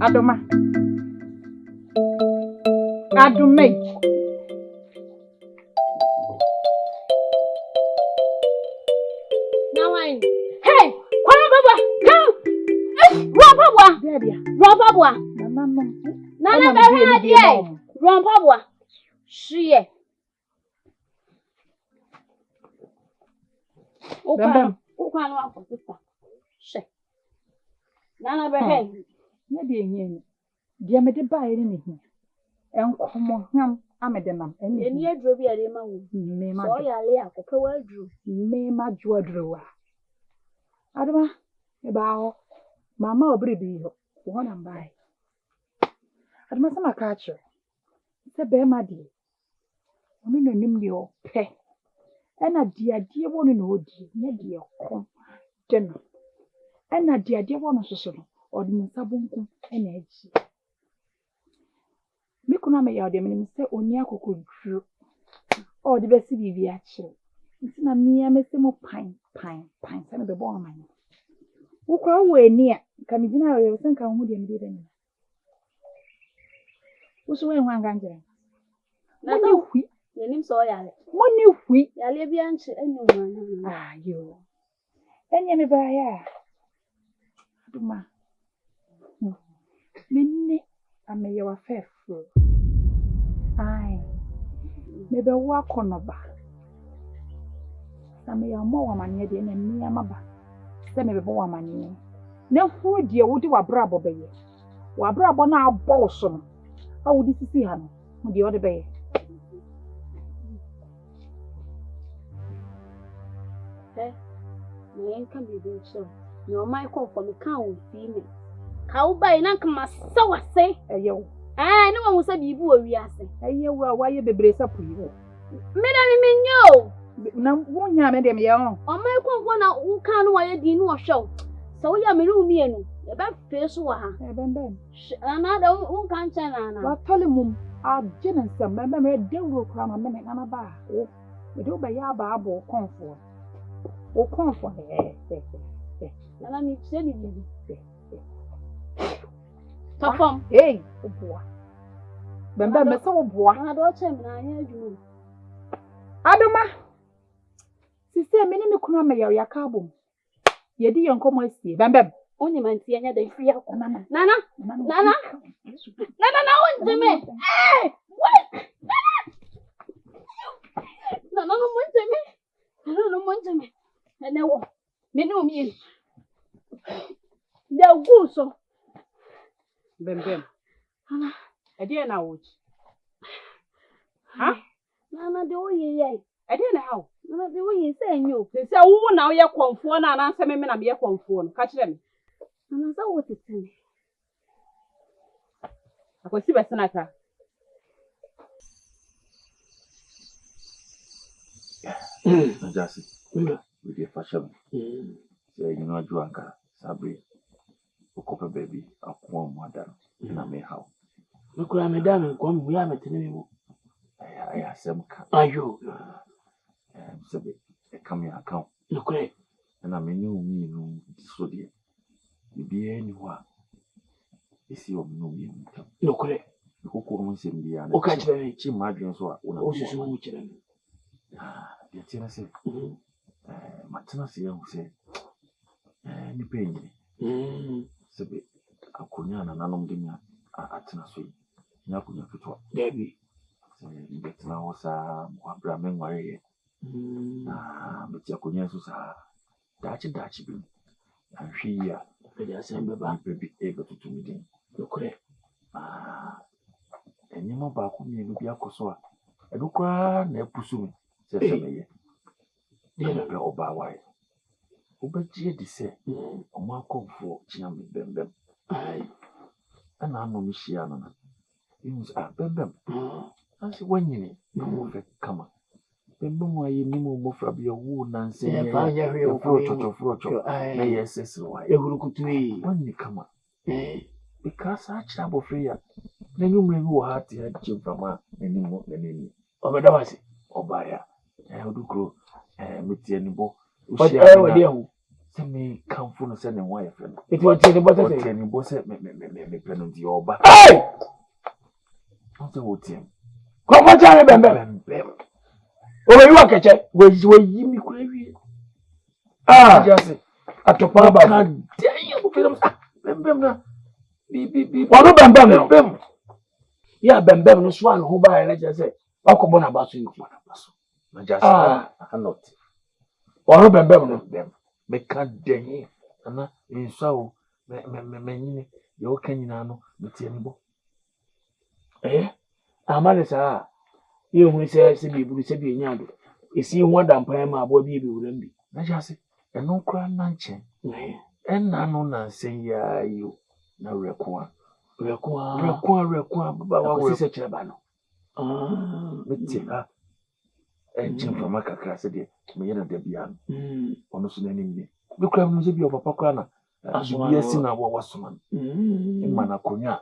Adoma. Adumate. Now I. Hey, Baba, come. Rompabwa. Rompabwa. Nana, Rompabwa. She. Ukwana wako sister. She. Nana behe. Na de enye. Dia me de bae ni hi. Enkomo hwam amede nam. Eni aduro bi ade ma wo. Me ma. So yale akope wa aduro. Me ma ju aduro wa. Adoma e ba ho. Mama obiri bi ho. Wo na mbae. Adoma sama ka acho. Se be ma di. Oni no nim de o pe. Ena diade wonu na odi. Ne de kom. Deno. Ena diade wonu soso no. Odi nsa bonku ena aji. Me kuna me ya de me se oni akokodru. Odi be si bibi a kire. Nti na me ya me se mo pan se me be bo aman. Wo kwa wo ani a ka me gina we se nka hu de me de ni. Wo so we hwan ganje. Na so hui. Yenim so yale. Mo ni hui. Yale bi anche enu wan. Ah yo. Enye me ba ya. Aduma. Minne ameya wa fefu. Ai. Mebe wa konoba. Ameya mo wa manye de na mi amaba. Se mebe bo wa manye. Na hu de wo de wa brabo beye. Wa brabo na abo so no. A wo di sisi ha no. Mo de wo de beye. Me kan bi be so. No my for me kan wo fi me. Ka wo bai na kama sawase. Eyo. Ah, no one say bibu o wi ase. Eyo wa ye bebre sapu yi. Me na me menyo. Na wo nya me de me ye ho. O my kon na wo kan no wa ye di no wo hwew. So ya me ru mienu. E ba fe so wa ha. E ben. Na da wo kan chen na. Wa tole mum a jenen sam me de wo kra ma me na ba. O me do ba ya ba abo konfo. O konfo Na mi tse ni bi. Tafam. Hey, oboa. Bembe me se oboa. Na do che me na anya adwuma. Adoma. Sisi me ni me kunu me yaw yakabom. Ye di yenkomo asie. Bembe. Onye manti anya da firi akọ. Nana. Na wonjeme. Eh! What? Nana no monjeme. Nana no monjeme. Ene wo. Me no mi. Da guso. Bembe. Nana. Ede na wochi. Ha? Nana de oye ye. Ede na how? Nana de oye se enyo. Se wo na wo ye konfo na na se me na me ye konfo no. Ka kire me. Nana sa wo tete. Akwasi besena ka. Najasi. We dey fashion. Say you know Juanka, Sabri. Okope baby, akwa mother. Na me how. Nukura me dame kwa mu ya metene me wo. Aya asem ka. Ayo. Sabe, e kam ya account. Nukure. Na me ni umi no so de. Bibi eni wa. Esi o no mi ntam. Nukure. Kokko mo nsem bia na. O ka kire me. Chi madwen so a una. O susu mu kire me. Ya tira se. Matena se ya se. Ni penyi. Sabe, akonya na nanom de nya atena so yi. Nya akonya fitwa. Debi. Betna hosa mwabra menware ye. Beti akonya so sa. Dachi bi. Ahwi ya. Pede asembe ba. Bebi ebe tutumi din. Nukure. Enyema ba ko mi no bi akoso a. Edukwa na epusu mi. Se meye. Dena be oba wai. Obagie di se. Omo akofo chiam bembem. Ai. Ana no mi hia no na. Yus bembem. Ansi wanyini no mo fe kama. Bembem wa ye nimo mo fra bia wu na nse ye. E fa ya hwe Frocho. Na yes wa. E huru kutuyi. Wanyini kama. Because I chabo free ya. Na nyumre bi wo hati ya chimfama neni. Obeda wase. Obaya. Odukro metie ni bo. Odi ayo odi ahu. Sɛ me kamfo no sɛ ne ho ayɛ fɛ no. Eti ɔtie ne bɔ sɛ. Ɔtie ne bɔ sɛ me pɛ no nti ɔba. Hey! Ɔsɛ wɔtie m. Kɔfɔ kyare bɛmbɛm. Bɛmbɛm. Oyi wa kɛkyɛ. Wɔyi mi kura wie. Ah! Atopa aba. Kan dɛn yɛ mo bɛmbɛm na. Bi. Wɔno bɛmbɛm no. Bɛmbɛm. Ya bɛmbɛm no so an ho ba yɛ na kyerɛ sɛ wakɔbɔ na ba so nti. Na jasa anot. Wɔno bɛmbɛm no. Bɛmbɛm. Meka dɛn ana nso o me yɛ ɔka nyinaa no metie ne bɔ. Amane saa ye hu sɛ biburu sɛ bi nya do esi hu adampan ma abo bi wura mbi Na jase ɛno kra na nkyɛn ɛna no na nsɛn ya yo na reko a baba wa wo sɛ kyerɛ ba no metie ha ɛnkyɛn fama kakra sɛ deɛ meyɛ na da bia no ɔno so n'anim ni bi kra no sɛ bi ɔpapa kra na bi asi na wɔ wasoma no ma na konya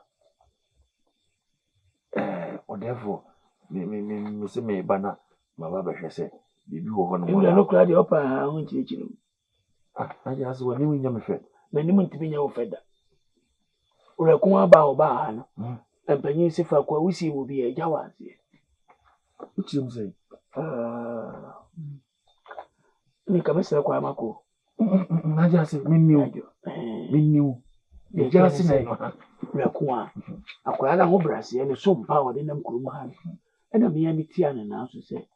therefore me se me ba na ma ba behwe se bibi wo ho no mo no kra de opa ha ho nkyirikyiri aje aso wani mu nya me fe na ni mu ntimi nya wo fe da ureko aba oba ha no empanyin sifa kwa wusi wo bi agya wanse uchi mu sei ni ka mesere kwa mako aje ase minniu agya ase na no ha ureko akwara na ho brase ne so mpa wo de nam kurum ha ena me ya mitia ne na so se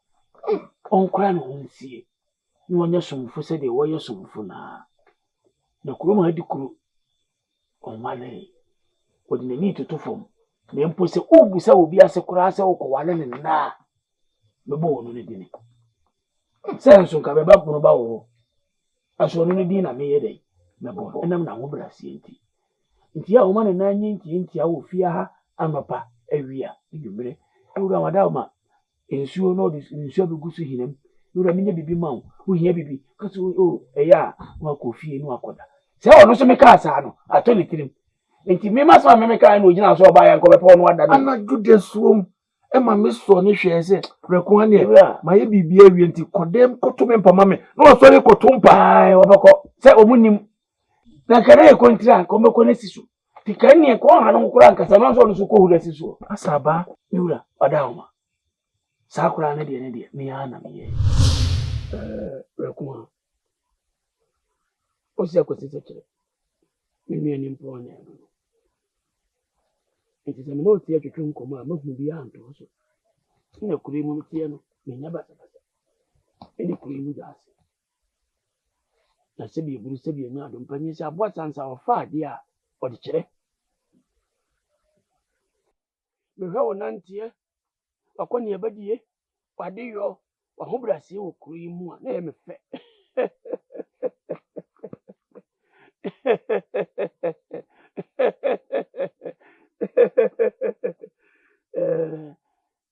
onkra no nsie ni wonya somfo se de woyɛ somfo na kurum ha di kuru onwale wodi ne ni tutufom na mpo se obusa obi ase kura ase okowale ne na bebo wono ne dini senso ka beba kunu ba wo aso no ne di na me ye dai mebo enam na ho brase nti ya wo ma ne na nti a wo fia ha anopa awia edwumre ewura wada ma ensuo no de ensuo be gusu hinam ewura menye bibi ma wo hia bibi kaso eya wa kofie no akoda se ono so me ka asa no ato ne tirim nti me ma so me ka no gina so ba ya nko be po no wada no ana jude suom e ma me so ne hwe se reko ane ma ye bibi awie nti kodem koto me mpama me no so re koto mpa ai wabako se omunim na kare e kontira ko me ko ne sisu tikani ko ha no kura nkasa no so no so ko hu da sisu asaba ewura wada ma sakura na de me ya na me ye reko o si akosi sekere me ni mpo na no enti se me no tie twetwe nkomo a mahu bi anto so na kure mu tie no me nya basa eni kure mu dase na se bi buru se bi nya do mpanyi se abo sansa ofa ade a odi kire me hwe wonantie akoni ebadie wade yo wa ho brase wo kure mu a na ye me fe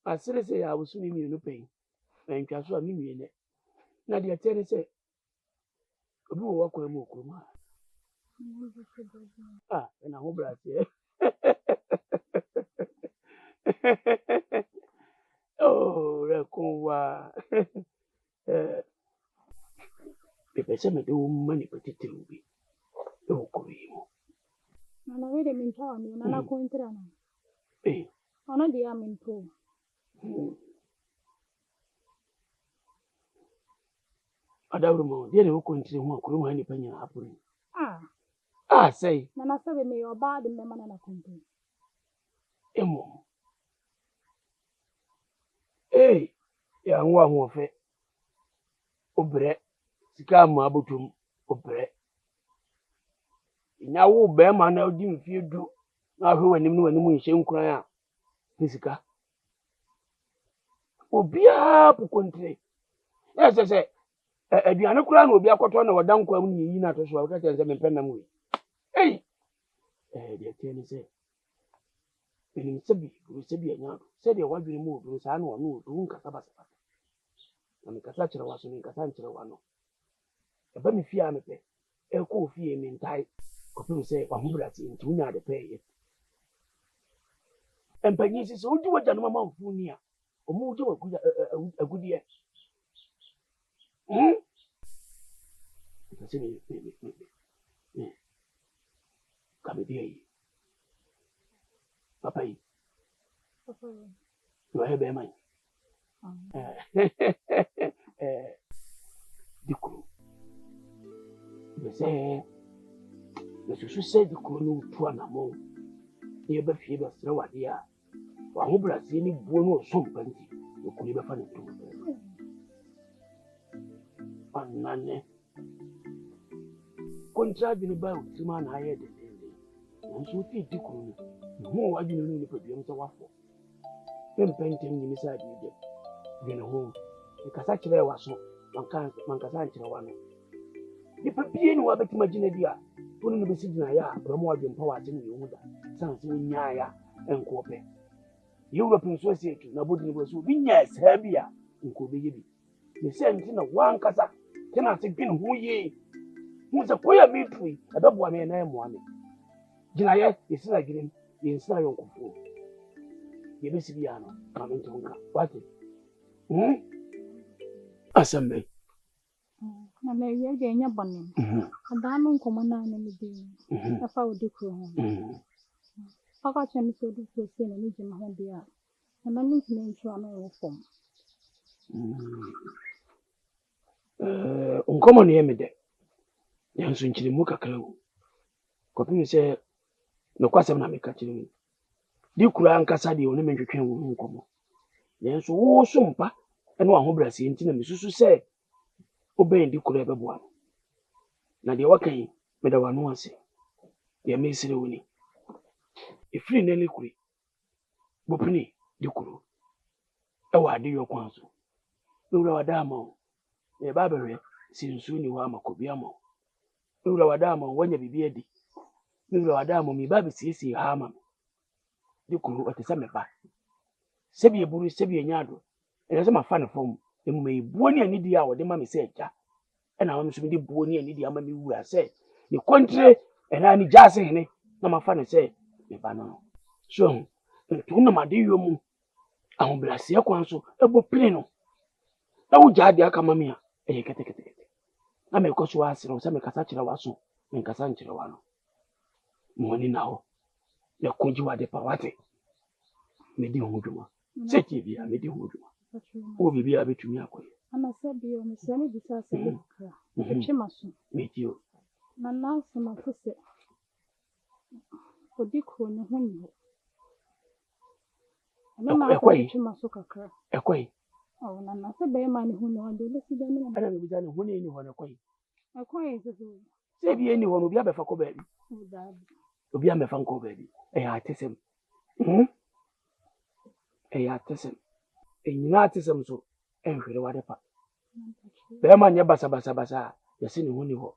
asire se ya wusu mi no pen na ntwa so a mi nwie ne na de tere se obi wo wakwa mu okuruma na ho brase oh rekowa pepe se me do mani petite ubi o kurimo na wede mintawa mi na kontra na ona dia minto adawru mo dia ne wo kontri ho kurimo ani panya hapuri sei na sabe me oba de me mana na kontra emo ya nwa ho fe obre sika ma abotum obre nya wo be ma na odi mfie du na ahwe wanim no wanim nhye nkran a sika obia po kontre ya se aduane kura na obi akoto na wadan kwa mu yi na to so aka tense me penna mu de tiene se benim sebi anya do se de wadwene mu odu sa na wono odu nkasa basa na me kasa kire waso me kasa nkire wano eba me fie amepe ko fie me ntai ko pe se wa hubrati nti unya de pe ye empanyi se odi waja no mama mfu ni a omo odi agudie Say me. Come here. Papa, you are a man. The crew. You say, you said the crew to an among near Fever Slovakia. Or who Brazil Buono so plenty, you could never find it too. And none. Contrabing about 2 man higher than and so take the crew. No, I didn't know if you waffle. Then painting inside you. Then home. The Casacre was so, Mancasantra one. The Papian were better imaginaria, putting the basic Naya, promoting power in the order, sounds in Yaya and Cope. European Society, nobody was being yes, heavier in Kobe. The same thing of one Casa, cannot take in who ye. Who's a queer military, a dog one and I am one. Jinaya is like him in Sion Kufu. You miss Viano, coming to Hunka. What? Assembly. I may be again your bonnet. A diamond common in the being. A foul decree. I got him so this was seen and in my dear. And I need to name to another form. Uncommon near me there. Yansun Chilimuka Crow. Copy say, no question I make catching me. Dukura Cassadi only make you come. Yes, oh, sumpa, and one who bless in Mrs. say, obeying Dukura Babuan. Now the working, but I want to say, they may say, winning. If free Nelly Cree, Bopini, Dukuru. Oh, I do your counsel. No, our damo, a barber, since soon you are Macobiamo. No, our damo, when you be beardy. No, our damo, me baby sees Harman. Dukuru at the summer back. Sebi buru sebi nyado. And my fan from the may boni and idia or the mammy said, and I am the boni and idia mammy who I said. The country and I need just saying, no, my fan say, the banana. So, the tuna madium, I will bless your counsel, a boplino. I would jar the acamamia, and you can take it. I may cost you ask, or some Casachira was so, and Cassanchira one. Money now, the conjure de Pawate. Medi Hujuma. Say TV, I made you Hujuma. Oh, be a bit to me. And I said, be on the same besides a chimasu. Meet you. Now, some of us say, for Dico, no one. I don't know why Chimasuka. A quay. Oh, and I said, bear money who know they listen to them. I don't know done when anyone a quay. A quay is a say, be anyone will be a Befaco baby. Will be a Mefanco baby. I tell him. A artisan, a Unitism so, and whatever. Bearman Yabasa, the sin who knew.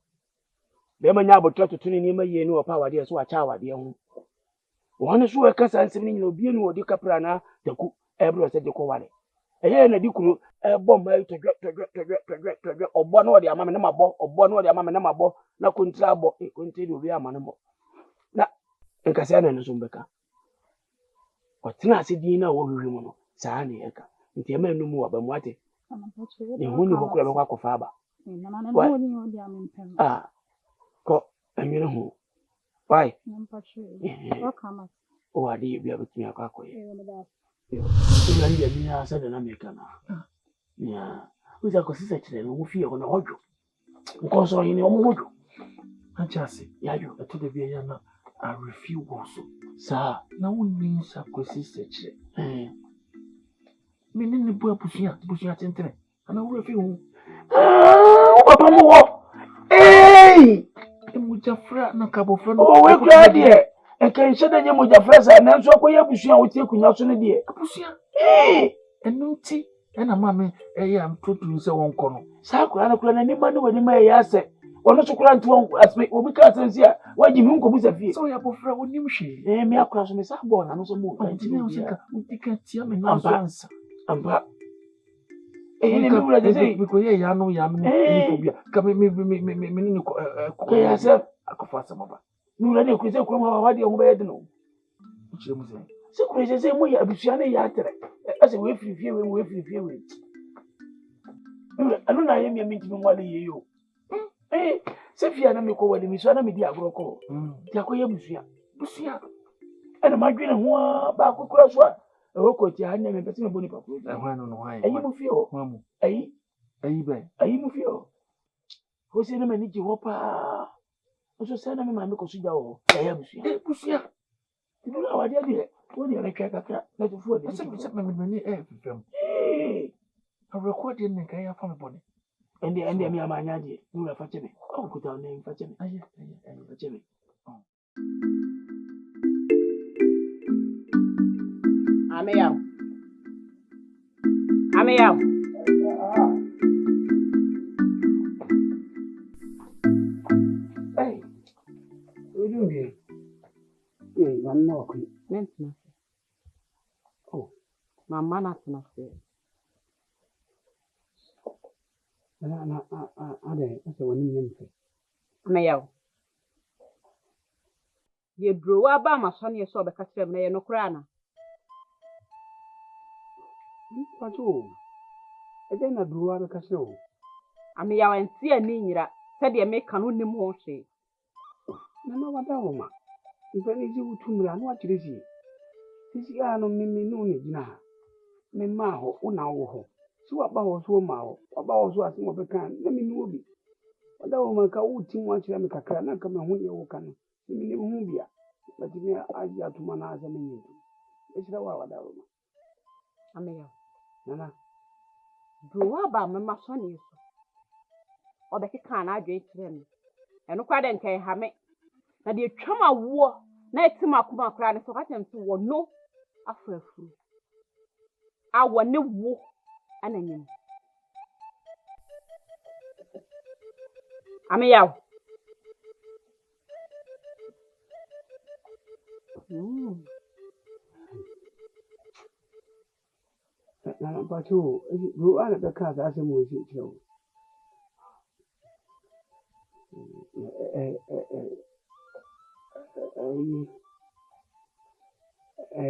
Bearman Yabo tried to turn in my year no power, dear, so a child, dear. One is who a casa and sending you being or Dicaprana, the cook, everyone said the Cowane. A year and a duku, a bomb to drag, or one or the Amama bo, or one or the Amama bo, no contrabo, it continued to be a manamo. Now, in Cassandra and Zumbeka. Otina dina wo hwehwe no saa ne yeka nti ema no mu abamwate ne huni bokura bekwa kofa aba ko anwene ho why o ade bia betumi akwa akoye ina ndi bi ya sa na meka na ya uza ko sisa kire no mu fie ko na hojo nko so yin o mu hojo anchase yayo eto de bia ya na I refuse also. Sir, now we mean sacrifice. Meaning the boy pushing at internet. And I will refuse. Hey! And with your friend, no cabo friend. Oh, we're glad here. And can say that you with your friends and then so we have pushing out here. Hey! And no tea. And a mammy, I'm true to say one corner. Sakura, anybody when you may ask. Ono chukura ntu asme obi ka sensia waji mu nko busa fie so ya bofra wonim hwe me akura so me sa bo na no so mu kan ti o sika utika tia me na so ansa amba ni me wura de sei biko ye ya no ni fobia ka me ni ko ya se akofa sama ba ni wura de ku se ku ma wa de ho ba ye de no chire mu se ku se mu ya abusua na ya tere ase we firi fie we firi fie we anu na ye mi nti mi nwale ye yo Sefia na me ko wali mi so na me di agroko. Ti akoye busia. Ana madwene ho ba kokura so a e ko ti ha na me pese me boni pakuru. Hwan no hwan. Ayi mu fio. Hwan mu. Ayi Be. ayi mu fio. Ko se na mani ji ho pa. So se na me ma me ko suja ho. Ayi busia. Ti do na wa dia de. Wo ni na twa kakra. Na to fu de. Asa me mani fifem. A recording ne kan ya fa me boni. Ende mi amanya de. Ni ra fa chebe. O ko ta na fa chebe. Ayi fa chebe. Ameyaw. Hey. What do you Hey, I'm not okay. Mentina. Oh. Mama na tena se. Ade, asa wani nyemfe. Ameyaw. Ye drowa ba ma so ne so be ka kire me ye no kura na. Pato. Ede na duwa be kase o. Ameyaw enti ani nyira se de me ka no nim ho hwe. Na wada wo ma. Mpani ji wutumra no akire si. Sisi ano mimi no ne gina. Me ma ho una wo ho. Si wa ba ho so ma ho. Wa ba ho so asimo be kan na mimi obi. Wada wo ma ka wuti mu akire me kakra na ka me ho ye wo kan. Mimi ne hu bia. Bati me aji atuma na asa me nyi. Esira wa wada wo ma. Ameyaw. Nana. Drowa ba ma ma so ne so. Obeke kan na adwe kire me. Eno kwa de nkai ha me. Na de twama wo na etima akoma kra ne so ka tem so wo no afrafu. A wo ne wo ananyim. Ameyaw. Na pato, ru ana be ka za se mo si kiro.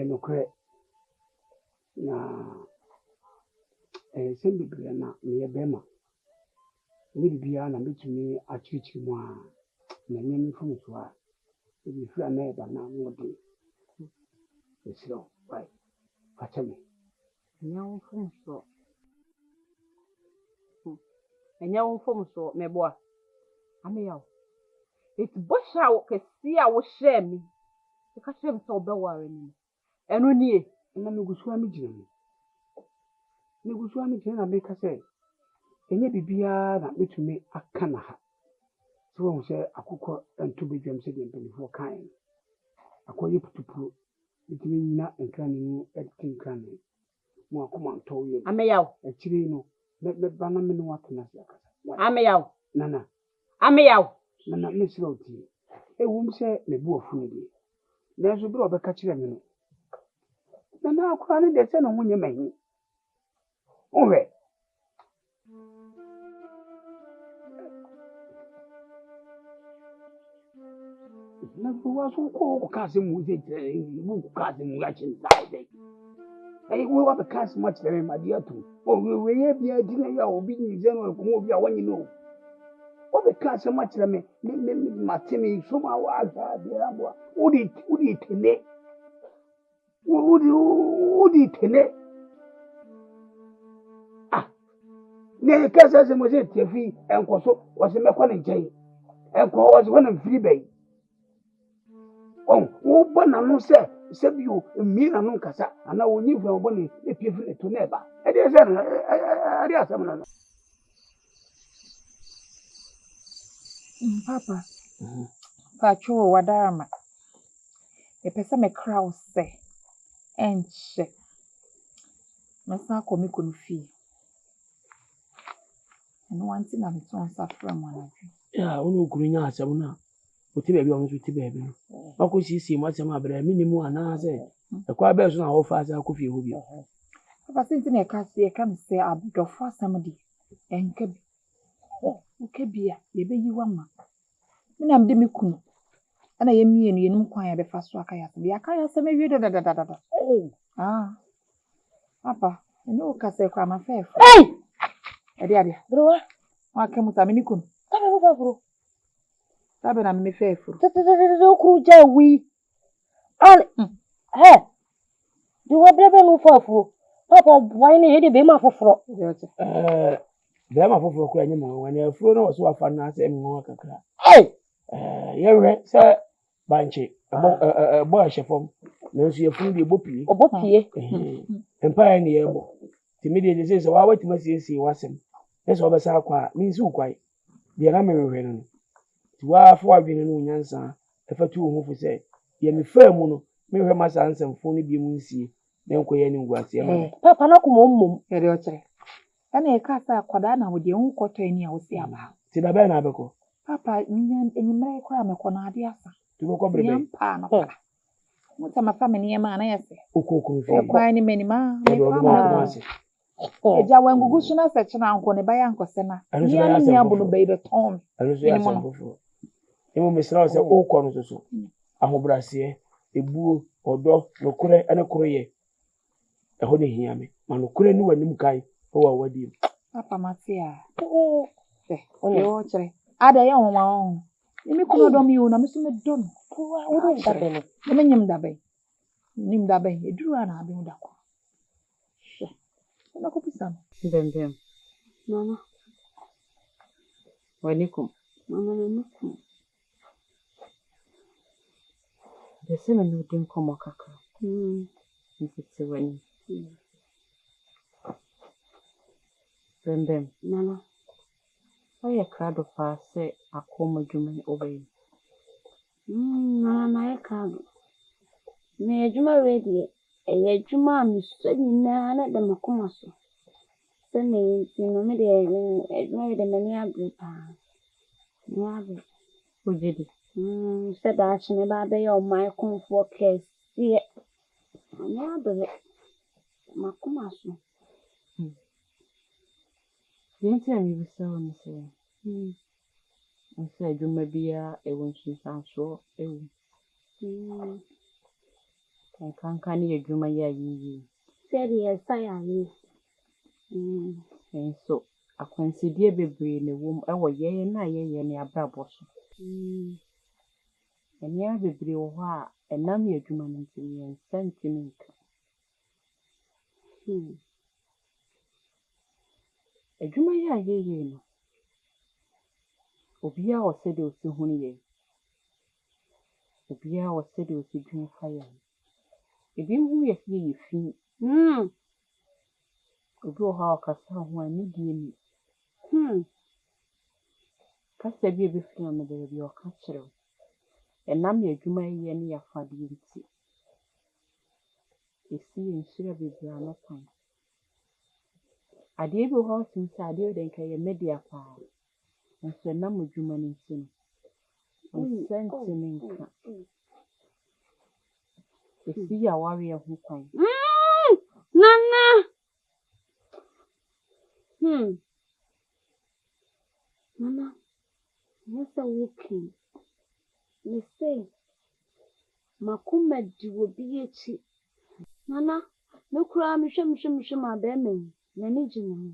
No kre na sembi bia na me bema ni bia na betumi achichi mu a na nyame fun so a bi fira na eba na ngode esiro bai fatame Nyawo fom so. Nyawo fom so me boa. Ameyaw. It bosha wo kesi a wo hye mi. E ka kire me so be ware ni. Eno nie. na me gusu ami gina me. Me gusu ami gina na me ka se enye bibia na betumi aka na ha. So wo se akukọ entu bedwam se de mpelifo kan. Akoye putupu. Bitimi nyina enkran mu editing kan. Mo akoma nto ye. Ameyaw. Akiri no me bana me no atena se akasa. Ameyaw. Nana. Ameyaw. Nana me sira oti. Ewum se me bu ofunu bi. Na so bi obeka kire me no. Nana akwa ne de se no hunye mahi. Owe. Na buwa so ko ka se mu je mu ka se mu ga chin sai dai. Ai wo wa ka se mu kire me ma dia tu. O we ye bia di na ya obi ni je no ko obi a wanyi no. O be ka se mu kire me matemi so ma wa ga dia bo. Udi tene. Udi tene. Ah. Ne ka se mu je tefi enkoso wo se mekọ ne nchen. Enko wo se wona free bay. Wo bona no se bio mi na no kasa ana wonyi fun wo ne epie to na eba e de se na ari asam na. Papa. Pacho wadarama. E pesa me crowd se. Enche. Masa ko mi kunu fi. Eno wanti na meton safra mo anadwi. Ya, onu kuru nya asam na. Oti be bi onu so ti be bi no. Bako sisi mo asam abra minimu ana se. E kwa be so na wo fa sa kofi ho bi. Papa sinti na ka se se abdofo asam di. Enka bi. Oke bia ye be yiwa ma. Me na mde me kunu. Ana ye mienu ye num kwan ya be fa so aka ya. Bi aka ya asam ewie da. Papa, eno ka se kwa ma fe. Hey! Ade. Bro, Wa ke muta me ni kunu. Tabe wo fafuro. Tabe na me fe furu. Okuru jawi. Al he. Do wa brebe no fafuro. Papa why ne de be ma foforo. Be ma foforo ko enye mo wan afuro na so afa na ase mo kakra. Hey. Yewe se banche bo ahefom na nso yefunu de bopie. Obopie. Empire ne yebo. Timidi de say wa watima siesie wasem. Eso obesa akwa mi nsi ukwai. De na mehwehwe no. Ti wa fo adwene no nyansa efatu ho fu say ye me fa mu no mehwehwe masa nsamfo no bi mu nsie. Na nkoye ni ngwase ma. Papa na ko mom. Ere o chere. Ana e ka sa akwada na wo de hu kwoto ani a wo si aba. Ti da be na abeko. Papa nya enyimre kora me ko na ade asa. Ti ko brebe. Yampa no pa. Mo ta ma family ma na yese. Okokun fi. E kwa ni menima me kwa ma. Eja wangugu so na se chena anko ne ba ya nkose na. Ya ni abu no be ton. Aluso ya sanfofo. Emo mesra se okọ no so. Ahobrase, ebuo, odo, nokure ene koroye. Eho ne hia me. Ma nokure ni wanim kai o wa wadi. Papa Matia. Yo chere. Ada ya onwa on. Emi kuno do mi o na me so me do no. Wo do dabe no. Me nyim dabe. Nim dabe. Eduru ana abe da ko. Na ko pisa. Bembem. Mama. Wanikum. Mama nukum. Dese me no din komo kakra. Nfiti wani. Bembem. Mama. Oye krado pa se akoma dwuma obey. Mama na krado. Me dwuma ready. Eye dwuma mi so nyina na de makoma so. Se me no me de dwuma de mani abre pa. Ni abre. Ojedi. Se da chine ba be yo my comfort case. Ye. Ni abre. Makoma so. Yenti ami bisa won se. Nse dwuma bia ewo nsunsanso ewo. Kankan ni dwuma ya yiyi. Se de ya yi. Enso akwansidie bebree ne wom ewo yeye na yeye ne abrabọ so. Enya bebree wo ha enam ya dwuma no ntimi en sentiment. Edwuma ya yeye no. Obia wo se de osi hunu ye. Obia wo se de osi dwun fa ye. Ebi hu ye fie ye fi. Obi wo ha okasa ho ani die ni. Kasa bi ebi fi no be bi o ka kire. Enam ya dwuma ye ne ya fa de nti. Esi nsira bebree anopan. Ade bi ho sinse ade de nka ye media pa. Nso enam dwuma ne nti no. Sentiment. Esi ya ware ho kwan. Nana. Mama. What's walking? Me say. Makuma di obi echi. Nana, no kura mi hwem ma be men. Na ni gina.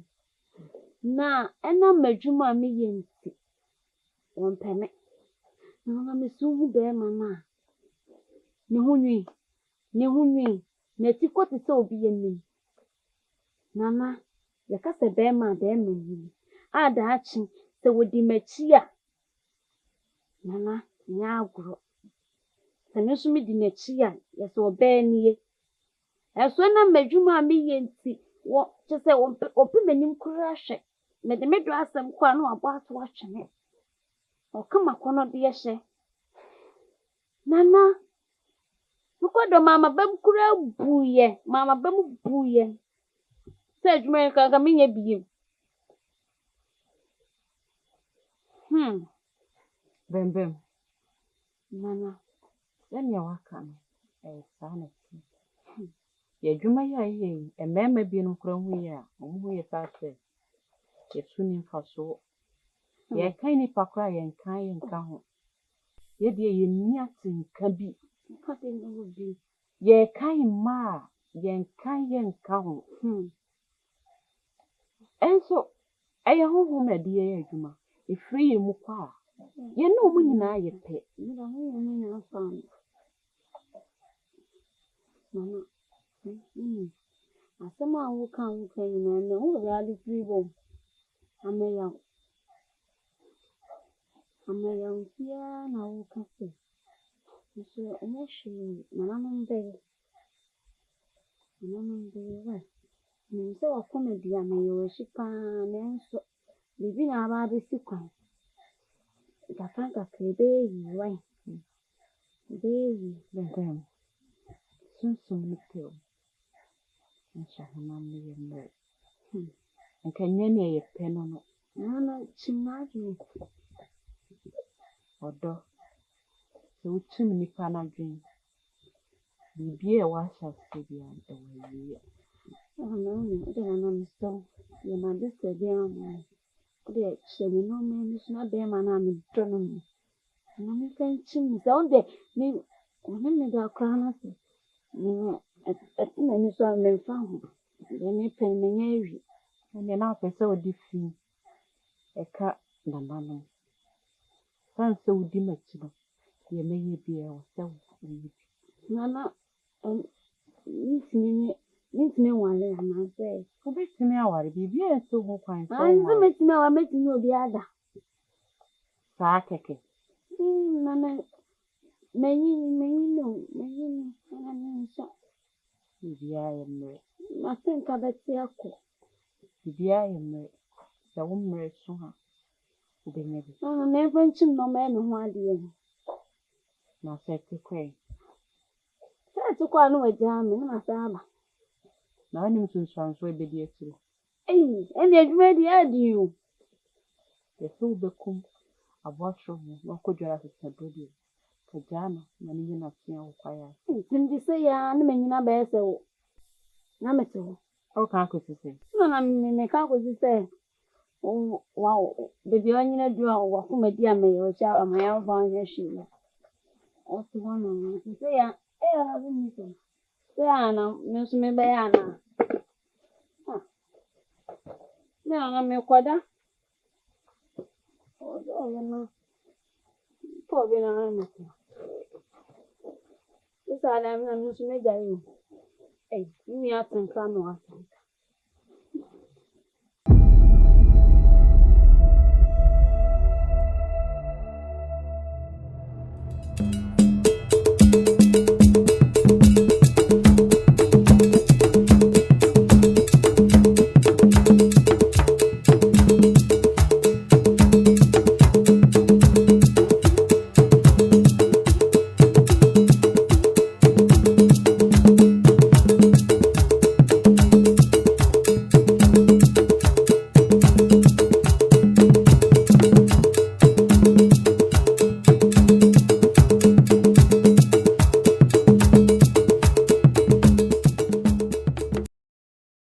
Na ena madwuma mi yenti. Won peme. Nana me so hu be mama. Ne hunwi. Na ti kwoti se obi yenim. Nana, yakase be ma be men. Ada achi se wodi machi a. Nana, nya agro. Se me so mi di machi a, yes obe nie. Eso na madwuma mi yenti. Wo chese opi manim kura hwe. Me de medo asem kwa na abo ato ahwene. O kama kono de ye. Nana, mkodo mama bam kura buye. Mama bam buye. Se adwuma ka minye biye. Bembem. Nana, Eni waka no. Sana. Ye dwuma ya ye emema bi no kura hu ya. Omu ye sa se. Ye suni mfaso. Ye kan ni pakra ye kan ho. Ye de ye ni atinka bi. pate no bi. Ye kan ma ye kan ho. Enso eye honhom na de ye adwuma. Efiri mu kwa. Ye no mu nyina ye pe. Mira, mimi na sana. Mama. Asema wuka nyina na wo ya de free bom. Ameya tia na wuka se. So enya shi mama mbe. Wa. Ni se wa comedy ameyo shi pa na nso. Bibi na aba de si kwan. Gafanga krebe yi wa. Baby, Then sunsun ni pe. Ncha hama me mre. Nka nyane ye pe no. Nana chimaju. Odo. Se utum nipa na dwen. Bibi e wa sha se bia e wa yi. No, de na miso. Ye ma de se bia mo. De chemi no me ni na be ma na me do no. Na me kan chim se onde ni me da kra na se. Ni na ni so me fa ho. De me pen me nya wi. Ne na pese odi fi. Eka nana no. San se odi machi no. Ye me ye bia o se wo. Nana Nintime wale na say. Obetimi aware bibi e so ho kwan so. Anzi metime wa metime obi ada. Sa keke. Nana menyi no. Ana nsa. Bibi aye mre. Ma senka beti akọ. Bibi aye mre. Sa wo mre so ha. Obenya bi. Na efa nchim no ma me ho ade. Na se tekwe. Sa tukwa no wagya me na sa aba. Na wani msunsanso ebedi etire. Eni adwuma di adi o. Yeso ubekum abwasho mu wakodwara sesabodi. Kajana na ninyi na tia ukwaya. Tindi se ya na menyina ba ese wo. Na mete wo. O kan kwesise. Na me ka kwesise. Wow, baby onyina du a wo komedi ameyo cha amaya ba anya shi. O ti wono. Se ya na bi so. Se ya na me so me ba ya na. Na me kwada. O na. Po bi na me. Isa na me so me dai o. Ni atenka no atenka.